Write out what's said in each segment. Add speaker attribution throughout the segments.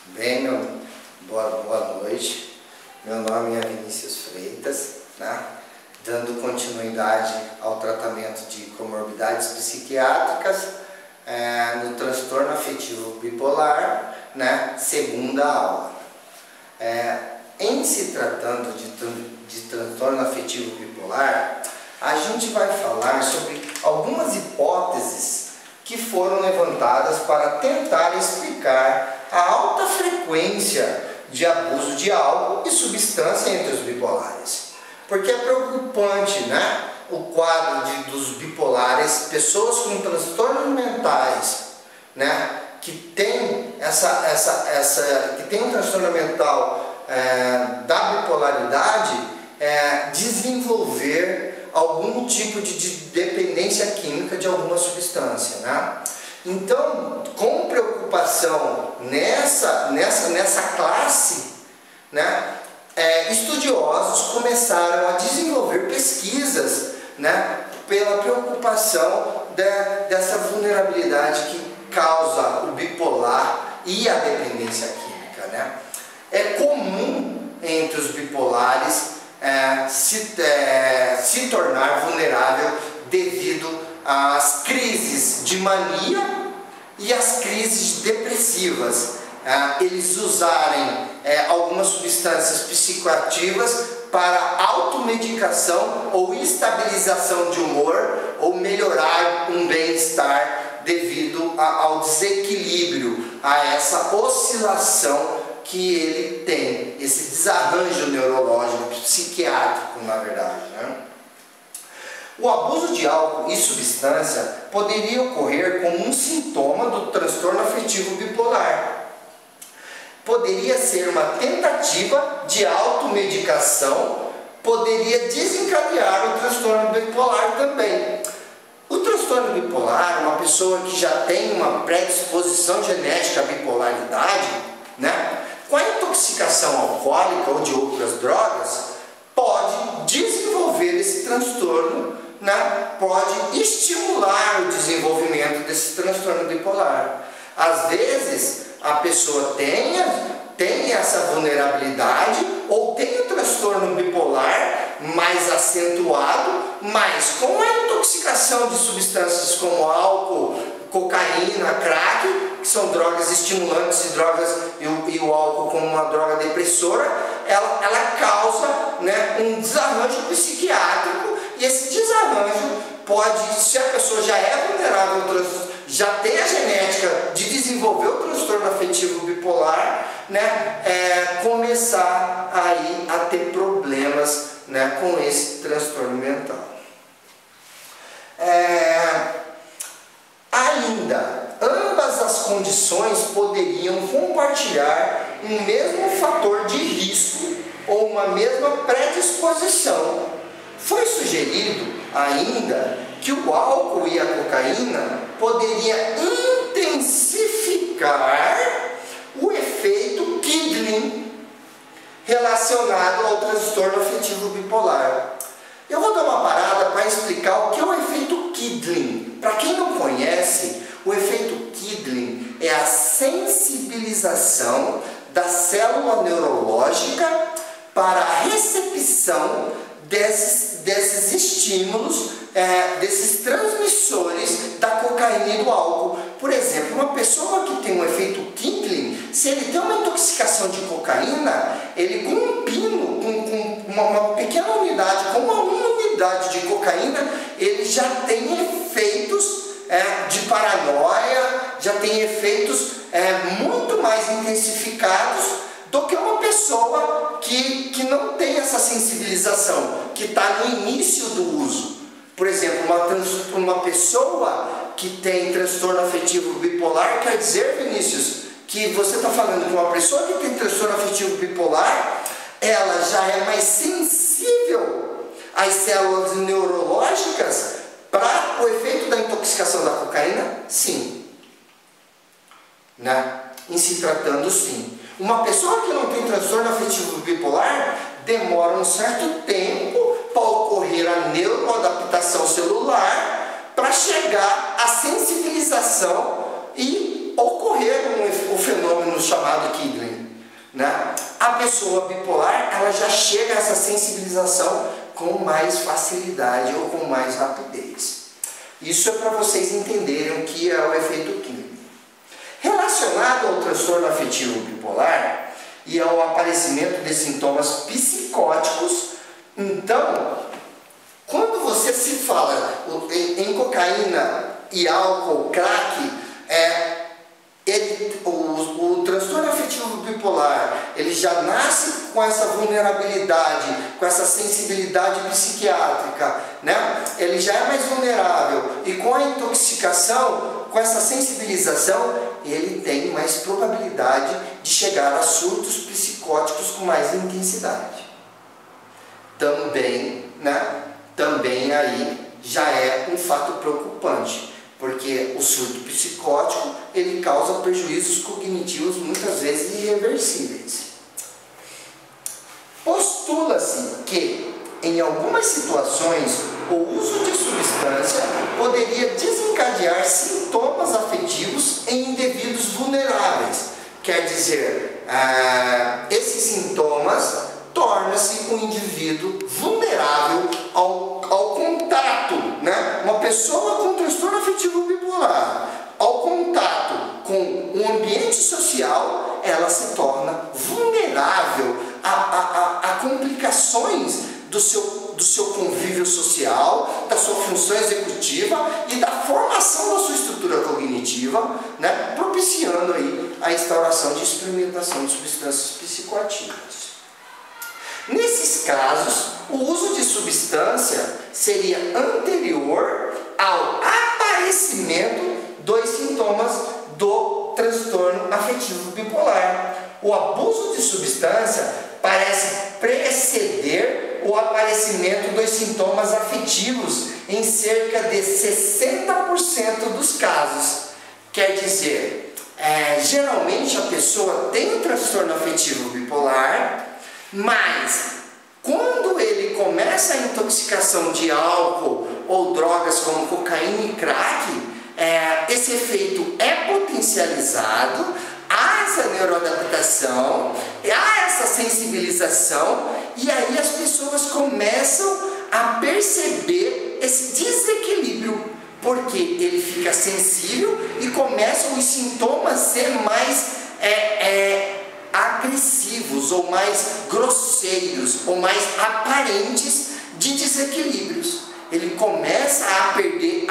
Speaker 1: Bem, boa noite. Meu nome é Vinícius Freitas, né? Dando continuidade ao tratamento de comorbidades psiquiátricas no transtorno afetivo bipolar, né? Segunda aula. Em se tratando de transtorno afetivo bipolar, a gente vai falar sobre algumas hipóteses que foram levantadas para tentar explicar a alta frequência de abuso de álcool e substância entre os bipolares. Porque é preocupante, né? O quadro dos bipolares, pessoas com transtornos mentais, né? Que tem que tem um transtorno mental da bipolaridade, desenvolver algum tipo de dependência química de alguma substância, né? Então, com preocupação nessa classe, né, estudiosos começaram a desenvolver pesquisas, né, pela preocupação dessa vulnerabilidade que causa o bipolar e a dependência química, né? É comum entre os bipolares se tornar vulnerável devido às crises de mania e às crises depressivas. Eles usarem algumas substâncias psicoativas para automedicação ou estabilização de humor ou melhorar um bem-estar devido ao desequilíbrio, a essa oscilação que ele tem, esse desarranjo neurológico, psiquiátrico, na verdade, né? O abuso de álcool e substância poderia ocorrer como um sintoma do transtorno afetivo bipolar. Poderia ser uma tentativa de automedicação, poderia desencadear o transtorno bipolar também. O transtorno bipolar, uma pessoa que já tem uma predisposição genética à bipolaridade, né? Com a intoxicação alcoólica ou de outras drogas, pode desenvolver esse transtorno, né? Pode estimular o desenvolvimento desse transtorno bipolar. Às vezes, a pessoa tem essa vulnerabilidade ou tem o transtorno bipolar mais acentuado, mas com a intoxicação de substâncias como álcool, cocaína, crack, que são drogas estimulantes e o álcool como uma droga depressora, ela causa, né, um desarranjo psiquiátrico, e esse desarranjo pode, se a pessoa já é vulnerável, já tem a genética de desenvolver o transtorno afetivo bipolar, né, começar aí a ter problemas, né, com esse transtorno mental. Ainda, ambas as condições poderiam compartilhar um mesmo fator de risco ou uma mesma predisposição. Foi sugerido ainda que o álcool e a cocaína poderia intensificar o efeito Kidling relacionado ao transtorno afetivo bipolar. Eu vou dar uma parada para explicar o que é o efeito Kidling. Para quem não conhece, o efeito Kidling é a sensibilização da célula neurológica para a recepção desses estímulos, desses transmissores da cocaína e do álcool. Por exemplo, uma pessoa que tem um efeito Kidling, se ele tem uma intoxicação de cocaína, ele com um pino, com uma pequena unidade, com uma unidade de cocaína, ele já tem efeitos de paranoia, já tem efeitos muito mais intensificados do que uma pessoa que não tem essa sensibilização, que está no início do uso. Por exemplo, uma pessoa que tem transtorno afetivo bipolar, quer dizer, Vinícius, que você está falando que uma pessoa que tem transtorno afetivo bipolar, ela já é mais sensível às células neurológicas para o efeito da intoxicação da cocaína? Sim. Né? Em se tratando, sim. Uma pessoa que não tem transtorno afetivo bipolar demora um certo tempo para ocorrer a neuroadaptação celular para chegar à sensibilização e e ocorrer o fenômeno chamado Killing, né? A pessoa bipolar, ela já chega a essa sensibilização com mais facilidade ou com mais rapidez. Isso é para vocês entenderem o que é o efeito Killing. Relacionado ao transtorno afetivo bipolar e ao aparecimento de sintomas psicóticos, então, quando você se fala em cocaína e álcool, crack, o transtorno afetivo bipolar, ele já nasce com essa vulnerabilidade, com essa sensibilidade psiquiátrica, né? Ele já é mais vulnerável, e com a intoxicação, com essa sensibilização, ele tem mais probabilidade de chegar a surtos psicóticos com mais intensidade. Também, né? Também aí já é um fato preocupante, porque o surto psicótico, ele causa prejuízos cognitivos muitas vezes irreversíveis. Postula-se que, em algumas situações, o uso de substância poderia desencadear sintomas afetivos em indivíduos vulneráveis. Quer dizer, esses sintomas torna-se um indivíduo vulnerável ao contato, né? Uma pessoa com transtorno afetivo bipolar, ao contato com o ambiente social, ela se torna vulnerável a complicações do seu convívio social, da sua função executiva e da formação da sua estrutura cognitiva, né? Propiciando aí a instauração de experimentação de substâncias psicoativas. Nesses casos, o uso de substância seria anterior ao aparecimento dos sintomas do transtorno afetivo bipolar. O abuso de substância parece preceder o aparecimento dos sintomas afetivos em cerca de 60% dos casos. Quer dizer, geralmente a pessoa tem um transtorno afetivo bipolar, mas quando ele começa a intoxicação de álcool ou drogas como cocaína e crack, esse efeito é potencializado, há essa neuroadaptação, há essa sensibilização, e aí as pessoas começam a perceber esse desequilíbrio, porque ele fica sensível e começam os sintomas a ser mais agressivos, ou mais grosseiros, ou mais aparentes de desequilíbrios. Ele começa a perder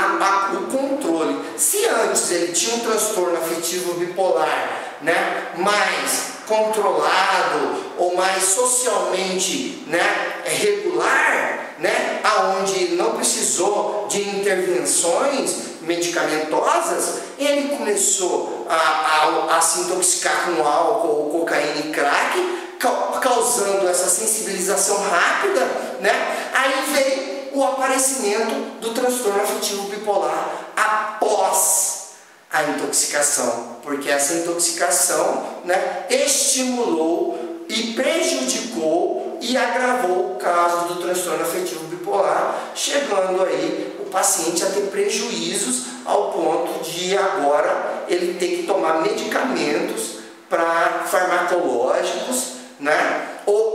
Speaker 1: o controle. Se antes ele tinha um transtorno afetivo bipolar, né, mais controlado ou mais socialmente, né, regular, né, aonde não precisou de intervenções medicamentosas, ele começou a se intoxicar com álcool ou cocaína e crack, causando essa sensibilização rápida, né? Aí veio o aparecimento do transtorno afetivo bipolar após a intoxicação, porque essa intoxicação, né, estimulou e prejudicou e agravou o caso do transtorno afetivo bipolar, chegando aí o paciente a ter prejuízos ao ponto de agora ele ter que tomar medicamentos farmacológicos, né?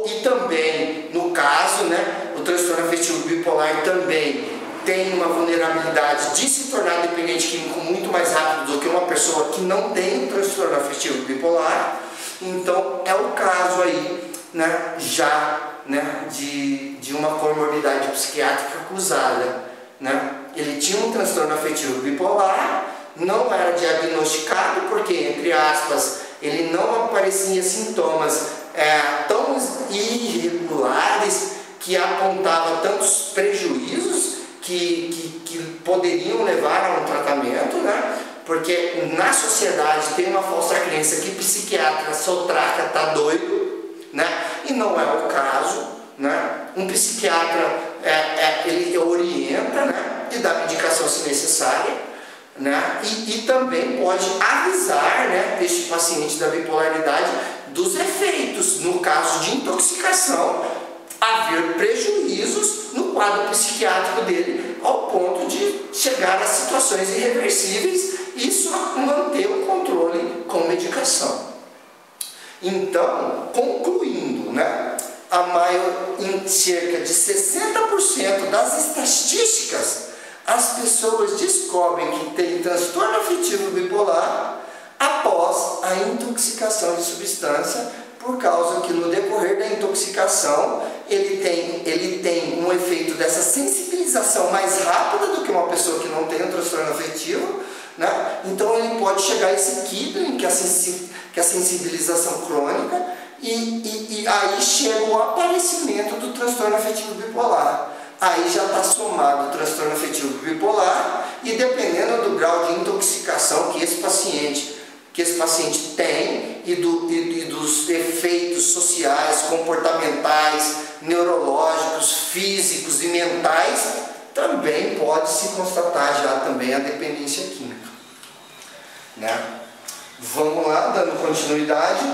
Speaker 1: E também, no caso, né, o transtorno afetivo bipolar também tem uma vulnerabilidade de se tornar dependente químico muito mais rápido do que uma pessoa que não tem transtorno afetivo bipolar. Então é o caso aí, né, já, né, de uma comorbidade psiquiátrica cruzada, né? Ele tinha um transtorno afetivo bipolar, não era diagnosticado porque, entre aspas, ele não aparecia sintomas tão irregulares que apontavam tantos prejuízos que poderiam levar a um tratamento, né? Porque na sociedade tem uma falsa crença que psiquiatra sotraca tá doido, né? E não é o caso, né? Um psiquiatra ele orienta, né, e dá medicação se necessária, né? E também pode avisar, né, este paciente da bipolaridade dos efeitos, no caso de intoxicação, haver prejuízos no quadro psiquiátrico dele, ao ponto de chegar a situações irreversíveis e só manter o controle com medicação. Então, concluindo, né, em cerca de 60% das estatísticas, as pessoas descobrem que tem transtorno afetivo bipolar após a intoxicação de substância, por causa que no decorrer da intoxicação ele tem um efeito dessa sensibilização mais rápida do que uma pessoa que não tem um transtorno afetivo, né? Então ele pode chegar a esse Kidling, que é a sensibilização crônica, e aí chega o aparecimento do transtorno afetivo bipolar. Aí já está somado o transtorno afetivo bipolar, e dependendo do grau de intoxicação que esse paciente tem e dos efeitos sociais, comportamentais, neurológicos, físicos e mentais, também pode se constatar já também a dependência química, né? Vamos lá, dando continuidade.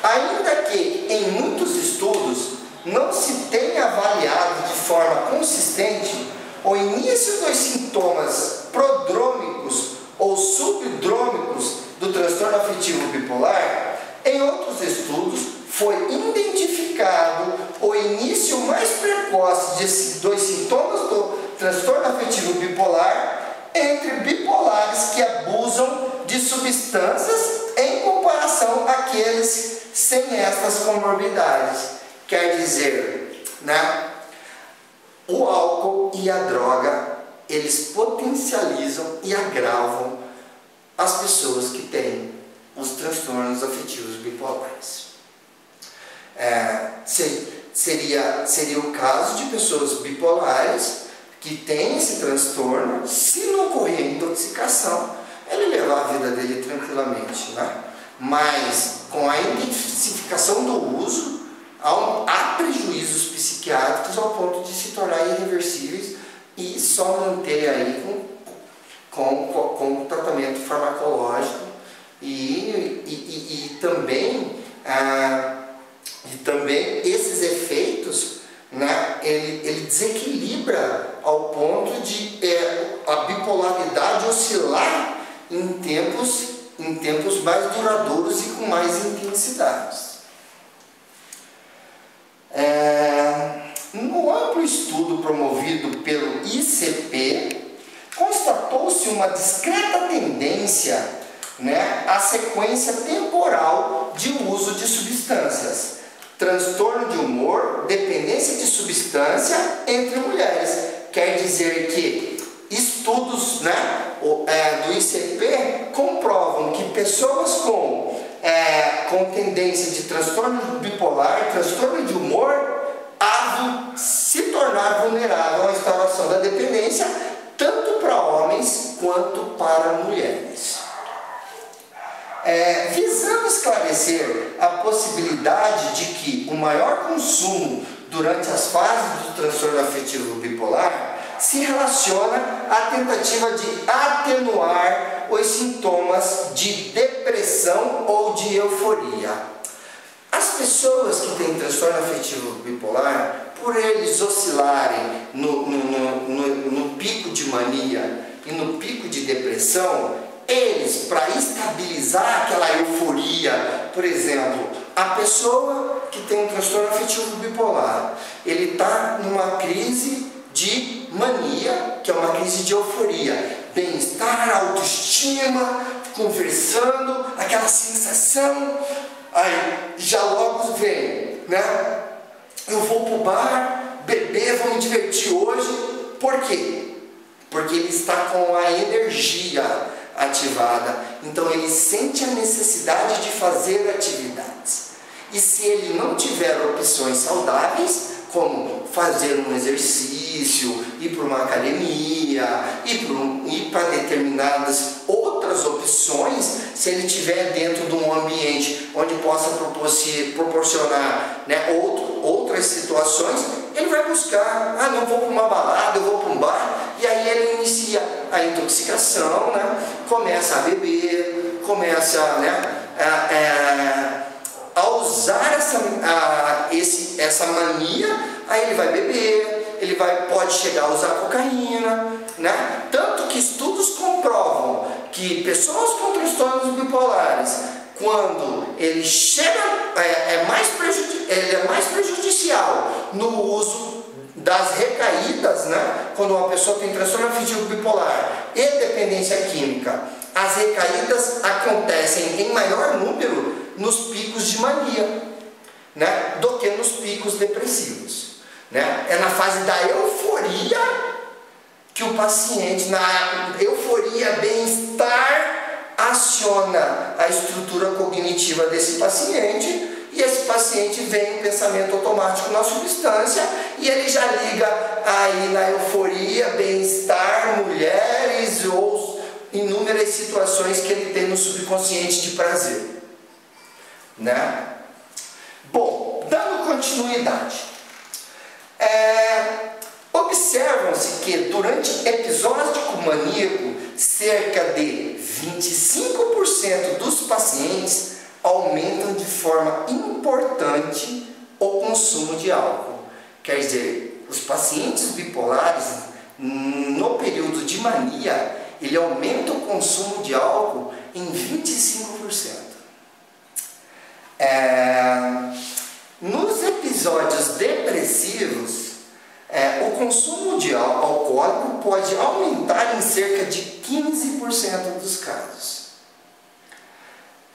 Speaker 1: Ainda que em muitos estudos não se tenha avaliado de forma consistente o início dos sintomas prodrômicos ou subdrômicos do transtorno afetivo bipolar, em outros estudos foi identificado o início mais precoce dos sintomas do transtorno afetivo bipolar entre bipolares que abusam de substâncias em comparação àqueles sem estas comorbidades. Quer dizer, né, o álcool e a droga, eles potencializam e agravam as pessoas que têm os transtornos afetivos bipolares. Seria o caso de pessoas bipolares que têm esse transtorno, se não ocorrer intoxicação, ele levar a vida dele tranquilamente, né? Mas com a intensificação do uso, há prejuízos psiquiátricos ao ponto de se tornar irreversíveis e só manter aí com tratamento farmacológico e também esses efeitos, né, ele desequilibra ao ponto de a bipolaridade oscilar em tempos mais duradouros e com mais intensidades. No amplo estudo promovido pelo ICP, constatou-se uma discreta tendência, né, à sequência temporal de uso de substâncias, transtorno de humor, dependência de substância entre mulheres. Quer dizer que estudos, né, do ICP comprovam que pessoas com tendência de transtorno bipolar, transtorno de humor, se tornar vulnerável à instauração da dependência, tanto para homens quanto para mulheres. Visando esclarecer a possibilidade de que o maior consumo durante as fases do transtorno afetivo bipolar se relaciona à tentativa de atenuar os sintomas de depressão ou de euforia. As pessoas que têm transtorno afetivo bipolar, por eles oscilarem no pico de mania e no pico de depressão, eles, para estabilizar aquela euforia, por exemplo, a pessoa que tem um transtorno afetivo bipolar, ele está numa crise de mania, que é uma crise de euforia, bem-estar, autoestima, conversando, aquela sensação, aí já logo vem, né? Eu vou pro bar, beber, vou me divertir hoje. Por quê? Porque ele está com a energia ativada, então ele sente a necessidade de fazer atividades. E se ele não tiver opções saudáveis, como fazer um exercício, ir para uma academia, ir para determinadas outras opções, se ele estiver dentro de um ambiente onde possa proporcionar, né, outras situações, ele vai buscar, não vou para uma balada, eu vou para um bar, e aí ele inicia a intoxicação, né, começa a beber, começa, né, a usar essa mania, aí ele vai beber, ele pode chegar a usar cocaína, né? Tanto que estudos comprovam que pessoas com transtornos bipolares, quando ele chega, ele é mais prejudicial no uso das recaídas, né? Quando uma pessoa tem transtorno afetivo bipolar e dependência química, as recaídas acontecem em maior número nos picos de mania, né? Do que nos picos depressivos, né? É na fase da euforia que o paciente, na euforia, bem-estar, aciona a estrutura cognitiva desse paciente, e esse paciente vem um pensamento automático na substância e ele já liga aí na euforia, bem-estar, mulheres ou inúmeras situações que ele tem no subconsciente de prazer, né? Bom, dando continuidade, observam-se que durante episódio maníaco, cerca de 25% dos pacientes aumentam de forma importante o consumo de álcool. Quer dizer, os pacientes bipolares, no período de mania, ele aumenta o consumo de álcool em 25%. Nos episódios depressivos, o consumo de alcoólico pode aumentar em cerca de 15% dos casos.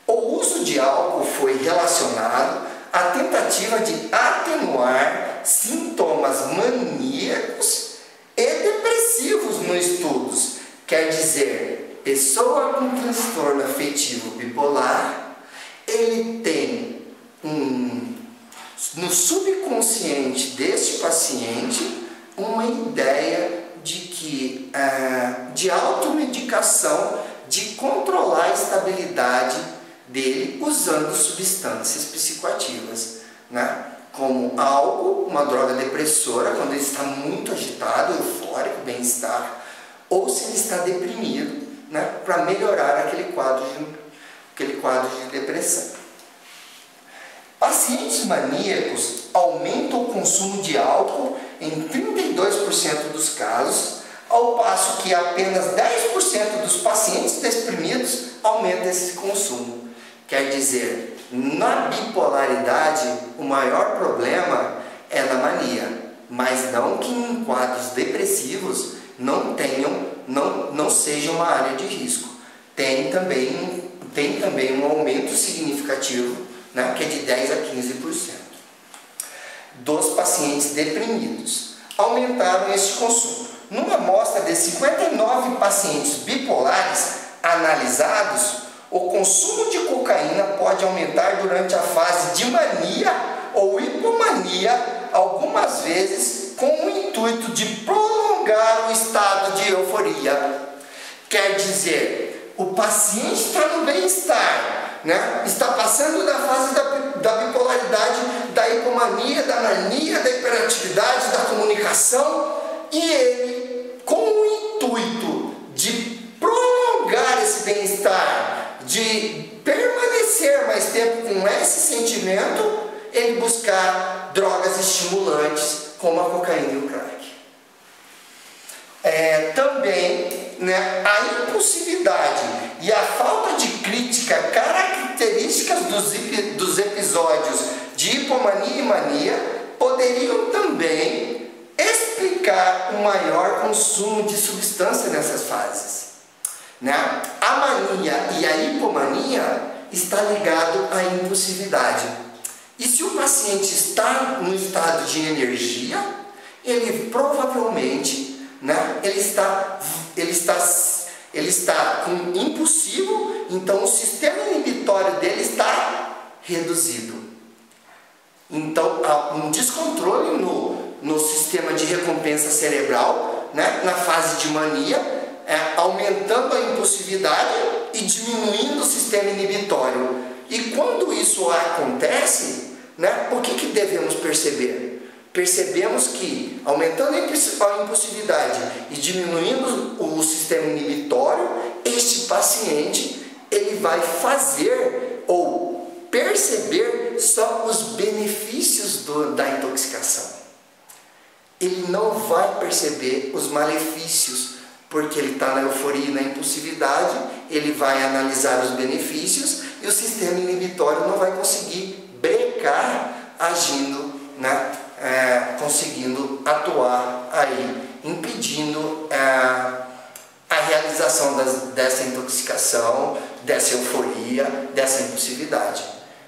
Speaker 1: O uso de álcool foi relacionado à tentativa de atenuar sintomas maníacos e depressivos nos estudos. Quer dizer, pessoa com transtorno afetivo bipolar, ele tem no subconsciente deste paciente uma ideia de que de automedicação, de controlar a estabilidade dele usando substâncias psicoativas, né? Como álcool, uma droga depressora, quando ele está muito agitado, eufórico, bem-estar, ou se ele está deprimido, né? Para melhorar aquele quadro de depressão. Pacientes maníacos aumentam o consumo de álcool em 32% dos casos, ao passo que apenas 10% dos pacientes deprimidos aumentam esse consumo. Quer dizer, na bipolaridade, o maior problema é na mania, mas não que em quadros depressivos não sejam uma área de risco. Tem também um aumento significativo, né, que é de 10 a 15% dos pacientes deprimidos. Aumentaram esse consumo. Numa amostra de 59 pacientes bipolares analisados, o consumo de cocaína pode aumentar durante a fase de mania ou hipomania, algumas vezes com o intuito de prolongar o estado de euforia. Quer dizer, o paciente está no bem-estar, né? Está passando da fase da bipolaridade, da hipomania, da mania, da hiperatividade, da comunicação, e ele, com o intuito de prolongar esse bem-estar, de permanecer mais tempo com esse sentimento, ele buscar drogas estimulantes como a cocaína e o crack. Também, né, a impulsividade e a falta de crítica características dos episódios de hipomania e mania poderiam também explicar o maior consumo de substância nessas fases, né? A mania e a hipomania está ligado à impulsividade. E se o paciente está no estado de energia, ele provavelmente, né, ele está impulsivo, então o sistema inibitório dele está reduzido. Então há um descontrole no sistema de recompensa cerebral, né, na fase de mania, aumentando a impulsividade e diminuindo o sistema inibitório. E quando isso acontece, né, o que devemos perceber? Percebemos que, aumentando a impulsividade e diminuindo o sistema inibitório, este paciente ele vai fazer ou perceber só os benefícios da intoxicação. ele não vai perceber os malefícios, porque ele está na euforia e na impulsividade, ele vai analisar os benefícios e o sistema inibitório não vai conseguir brecar agindo, né, conseguindo atuar aí, impedindo a realização dessa intoxicação, dessa euforia, dessa impulsividade.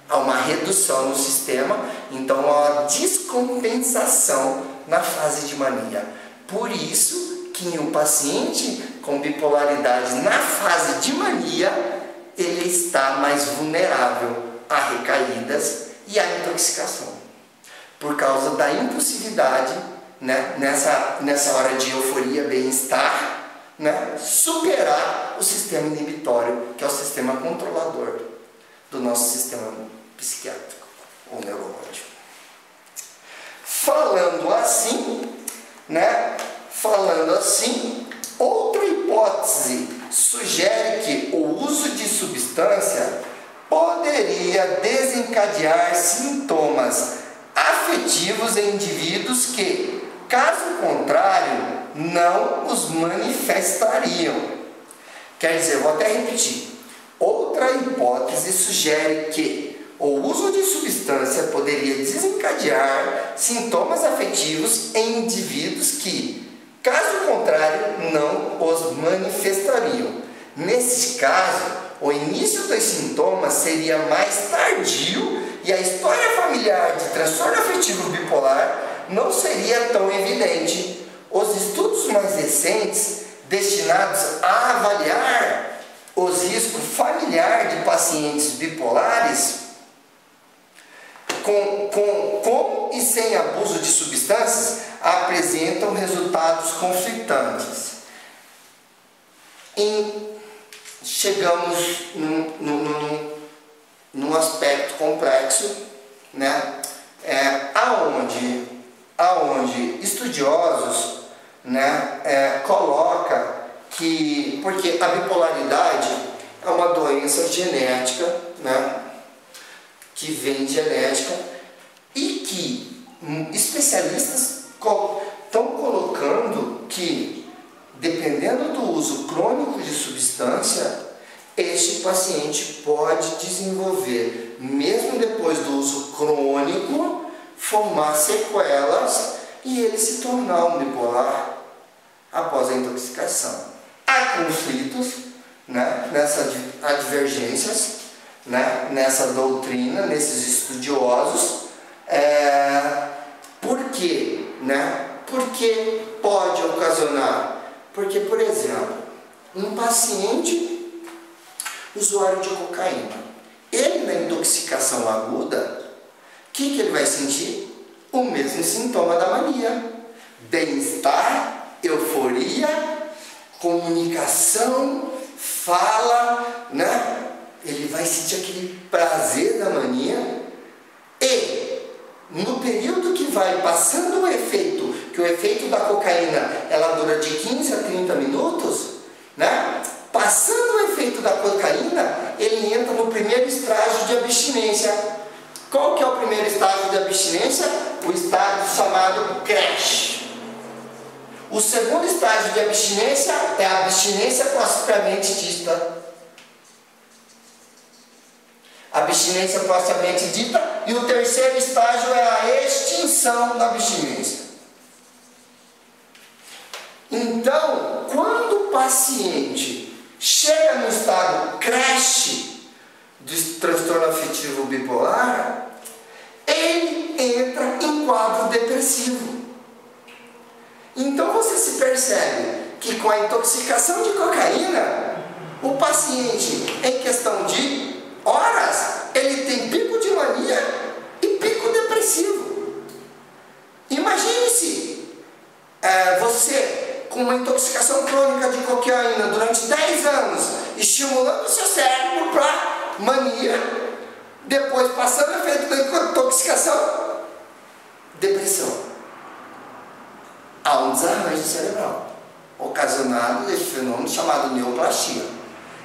Speaker 1: Há uma redução no sistema, então há uma descompensação na fase de mania. Por isso que o paciente com bipolaridade na fase de mania, ele está mais vulnerável a recaídas e a intoxicação. Por causa da impulsividade, né, nessa hora de euforia, bem-estar, né, superar o sistema inibitório, que é o sistema controlador do nosso sistema psiquiátrico ou neurológico. Falando assim, outra hipótese sugere que o uso de substância poderia desencadear sintomas afetivos em indivíduos que, caso contrário, não os manifestariam. Quer dizer, vou até repetir. Outra hipótese sugere que o uso de substância poderia desencadear sintomas afetivos em indivíduos que, caso contrário, não os manifestariam. Nesse caso, o início dos sintomas seria mais tardio e a história familiar de transtorno afetivo bipolar não seria tão evidente. Os estudos mais recentes, destinados a avaliar os riscos familiares de pacientes bipolares, com e sem abuso de substâncias, apresentam resultados conflitantes. Chegamos num aspecto complexo, né? Aonde estudiosos, né, coloca que, porque a bipolaridade é uma doença genética, né, que vem genética, e que especialistas estão colocando que, dependendo do uso crônico de substância, este paciente pode desenvolver, mesmo depois do uso crônico, formar sequelas e ele se tornar um bipolar após a intoxicação. Há conflitos, né, nessas divergências, né, nessa doutrina, nesses estudiosos. Por quê? Né? Porque pode ocasionar. Porque, por exemplo, um paciente usuário de cocaína, ele na intoxicação aguda, o que ele vai sentir? O mesmo sintoma da mania: bem-estar, euforia, comunicação, fala, né? Ele vai sentir aquele prazer da mania. E no período que vai passando o efeito, que o efeito da cocaína ela dura de 15 a 30 minutos, né? Passando o efeito da cocaína, ele entra no primeiro estágio de abstinência. Qual que é o primeiro estágio de abstinência? O estágio chamado crash. O segundo estágio de abstinência é a abstinência propriamente dita. Abstinência propriamente dita. E o terceiro estágio é a extinção da abstinência. Então, quando o paciente chega no estado crash do transtorno afetivo bipolar, ele entra em quadro depressivo. Então você se percebe que com a intoxicação de cocaína, o paciente, em questão de horas, ele tem pico de mania e pico depressivo. Imagine-se você com uma intoxicação crônica de cocaína durante 10 anos, estimulando o seu cérebro para mania, depois passando o efeito da intoxicação, depressão. Há um desarranjo cerebral ocasionado desse fenômeno chamado neoplastia.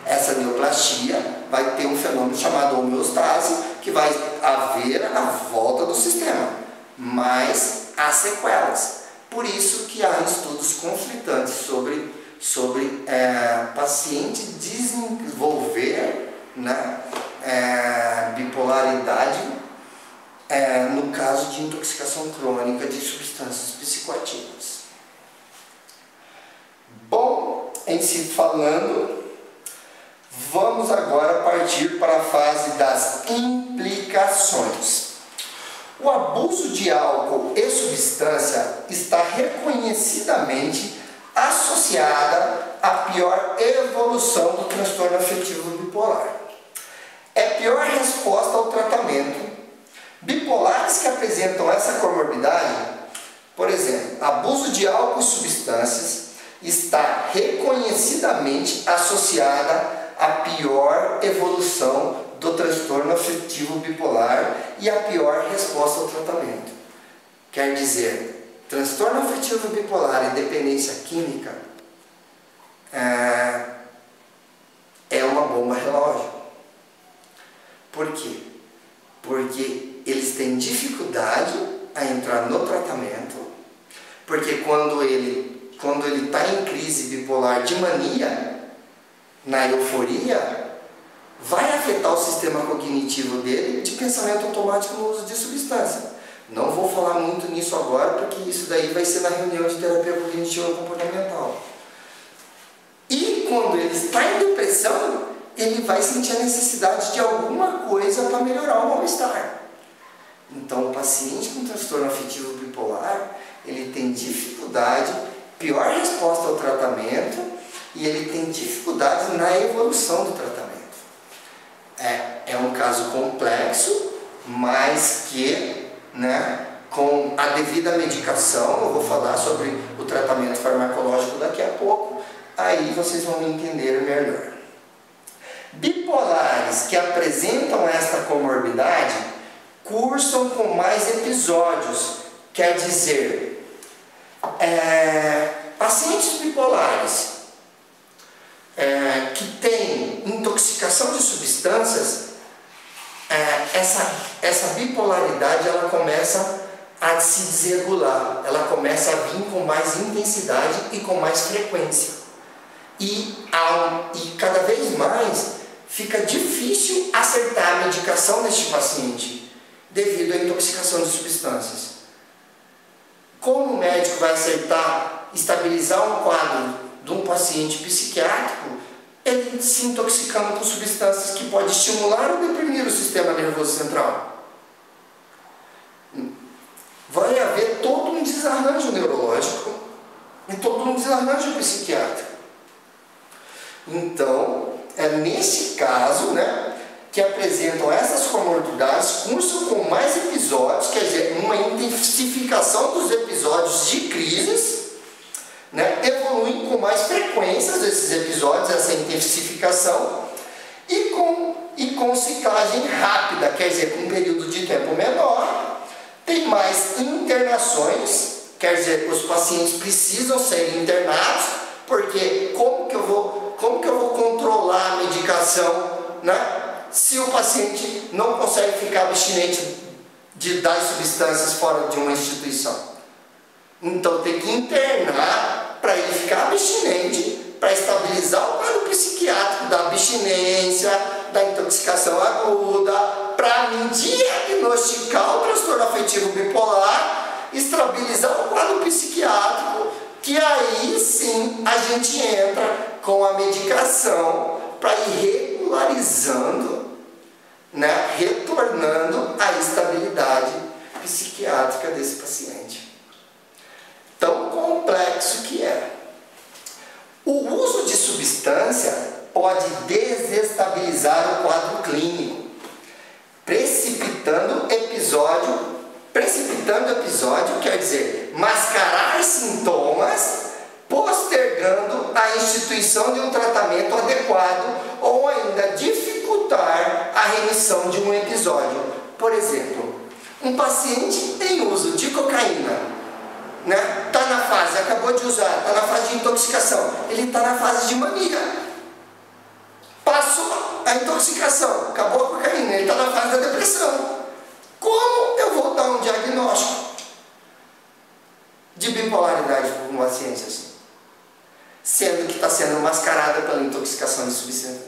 Speaker 1: Essa neoplastia vai ter um fenômeno chamado homeostase, que vai haver a volta do sistema, mas há sequelas. Por isso que há estudos conflitantes sobre paciente desenvolver, né, bipolaridade no caso de intoxicação crônica de substâncias psicoativas. Bom, em si falando, vamos agora partir para a fase das implicações. O abuso de álcool e substância está reconhecidamente associada à pior evolução do transtorno afetivo bipolar. É pior resposta ao tratamento. Bipolares que apresentam essa comorbidade, por exemplo, abuso de álcool e substâncias, está reconhecidamente associada à pior evolução do transtorno afetivo bipolar e à pior resposta ao tratamento. Quer dizer, transtorno afetivo bipolar e dependência química é uma bomba relógio. Por quê? Porque eles têm dificuldade a entrar no tratamento, porque quando ele está em crise bipolar de mania, na euforia, vai afetar o sistema cognitivo dele de pensamento automático no uso de substância. Não vou falar muito nisso agora, porque isso daí vai ser na reunião de terapia cognitiva comportamental. E quando ele está em depressão, ele vai sentir a necessidade de alguma coisa para melhorar o mal-estar. Então, o paciente com transtorno afetivo bipolar, ele tem dificuldade, pior resposta ao tratamento, e ele tem dificuldade na evolução do tratamento. É um caso complexo, mas que, né, com a devida medicação, eu vou falar sobre o tratamento farmacológico daqui a pouco, aí vocês vão me entender melhor. Bipolares que apresentam esta comorbidade cursam com mais episódios, quer dizer, pacientes bipolares que têm intoxicação de substâncias, essa bipolaridade ela começa a se desregular, ela começa a vir com mais intensidade e com mais frequência. E cada vez mais fica difícil acertar a medicação neste paciente devido à intoxicação de substâncias. Como o médico vai acertar, estabilizar um quadro de um paciente psiquiátrico, ele se intoxicando com substâncias que podem estimular ou deprimir o sistema nervoso central? Vai haver todo um desarranjo neurológico e todo um desarranjo psiquiátrico. Então, é nesse caso, né, que apresentam essas comorbidades, cursam com mais episódios, quer dizer, uma intensificação dos episódios de crises, né, evoluem com mais frequências esses episódios, essa intensificação, e com ciclagem rápida, quer dizer, com um período de tempo menor, tem mais internações, quer dizer, os pacientes precisam ser internados, porque como que eu vou controlar a medicação, né, se o paciente não consegue ficar abstinente das substâncias fora de uma instituição? Então tem que internar para ele ficar abstinente, para estabilizar o quadro psiquiátrico da abstinência, da intoxicação aguda, para diagnosticar o transtorno afetivo bipolar, estabilizar o quadro psiquiátrico, que aí sim a gente entra com a medicação para ir regularizando, né, retornando a estabilidade psiquiátrica desse paciente. Tão complexo que é. O uso de substância pode desestabilizar o quadro clínico, precipitando episódio quer dizer, mascarar sintomas, postergando a instituição de um tratamento adequado ou ainda dificultar a remissão de um episódio. Por exemplo, um paciente em uso de cocaína, né, está na fase, acabou de usar, está na fase de intoxicação, ele está na fase de mania. Passou a intoxicação, acabou a cocaína, ele está na fase da depressão. Como eu vou dar um diagnóstico de bipolaridade? consciência assim, sendo que está sendo mascarada pela intoxicação de substâncias